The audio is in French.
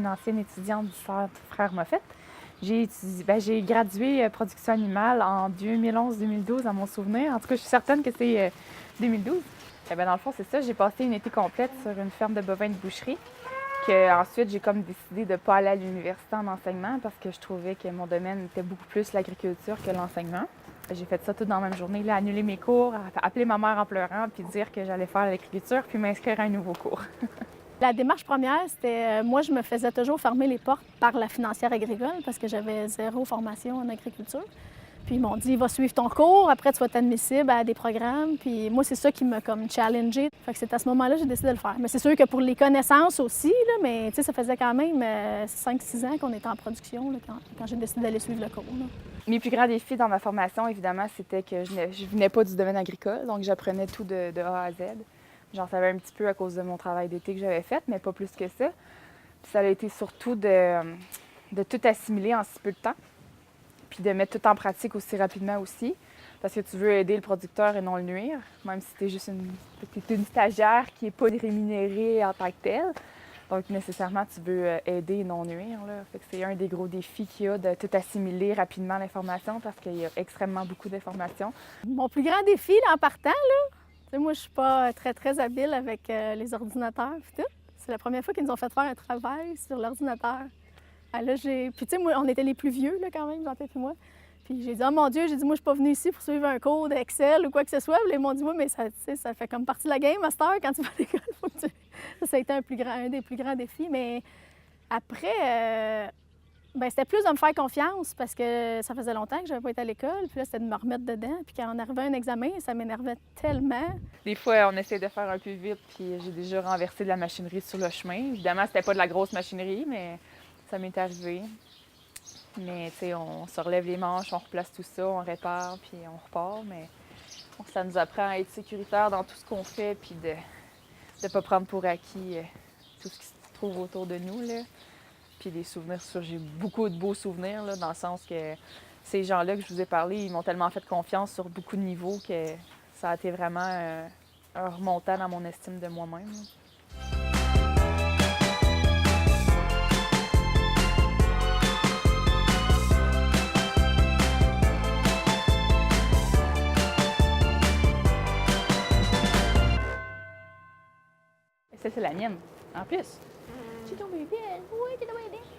ancienne étudiante du Centre Frères Moffett. J'ai gradué production animale en 2011-2012 à mon souvenir. En tout cas, je suis certaine que c'est 2012. Dans le fond, c'est ça. J'ai passé une été complète sur une ferme de bovins de boucherie. Ensuite, j'ai comme décidé de ne pas aller à l'université en enseignement parce que je trouvais que mon domaine était beaucoup plus l'agriculture que l'enseignement. J'ai fait ça tout dans la même journée, là, annuler mes cours, appeler ma mère en pleurant, puis dire que j'allais faire l'agriculture, puis m'inscrire à un nouveau cours. La démarche première, c'était, moi, je me faisais toujours fermer les portes par la financière agricole parce que j'avais 0 formation en agriculture. Puis ils m'ont dit, va suivre ton cours, après tu vas être admissible à des programmes. Puis moi, c'est ça qui m'a comme challengée. Fait que c'est à ce moment-là que j'ai décidé de le faire. Mais c'est sûr que pour les connaissances aussi, là, mais tu sais, ça faisait quand même 5-6 ans qu'on était en production là, quand j'ai décidé d'aller suivre le cours. Là. Mes plus grands défis dans ma formation, évidemment, c'était que je venais pas du domaine agricole, donc j'apprenais tout de A à Z. J'en savais un petit peu à cause de mon travail d'été que j'avais fait, mais pas plus que ça. Puis ça a été surtout de tout assimiler en si peu de temps, puis de mettre tout en pratique aussi rapidement aussi, parce que tu veux aider le producteur et non le nuire, même si tu es juste une stagiaire qui n'est pas rémunérée en tant que telle. Donc, nécessairement, tu veux aider et non nuire. Là. Fait que c'est un des gros défis qu'il y a de tout assimiler rapidement l'information parce qu'il y a extrêmement beaucoup d'informations. Mon plus grand défi là, en partant, là, moi, je suis pas très habile avec les ordinateurs et tout. C'est la première fois qu'ils nous ont fait faire un travail sur l'ordinateur. Ah, là, puis tu sais, moi, on était les plus vieux là, quand même, Jean-Pierre et moi. Puis j'ai dit, oh mon Dieu, j'ai dit, moi, je suis pas venue ici pour suivre un cours d'Excel ou quoi que ce soit. Puis ils m'ont dit, oui, mais ça fait comme partie de la game, master, quand tu vas à l'école. Ça a été un des plus grands défis. Mais après, c'était plus de me faire confiance parce que ça faisait longtemps que je n'avais pas été à l'école. Puis là, c'était de me remettre dedans. Puis quand on arrivait à un examen, ça m'énervait tellement. Des fois, on essaie de faire un peu vite, puis j'ai déjà renversé de la machinerie sur le chemin. Évidemment, c'était pas de la grosse machinerie, mais ça m'est arrivé. Mais tu sais, on se relève les manches, on replace tout ça, on répare, puis on repart. Mais ça nous apprend à être sécuritaire dans tout ce qu'on fait, puis de ne pas prendre pour acquis tout ce qui se trouve autour de nous, là. Puis des souvenirs, j'ai beaucoup de beaux souvenirs, là, dans le sens que ces gens-là que je vous ai parlé, ils m'ont tellement fait confiance sur beaucoup de niveaux que ça a été vraiment un remontant dans mon estime de moi-même. Ça, c'est la mienne, en plus. Tu es tombée belle. Oui, tu es tombée belle.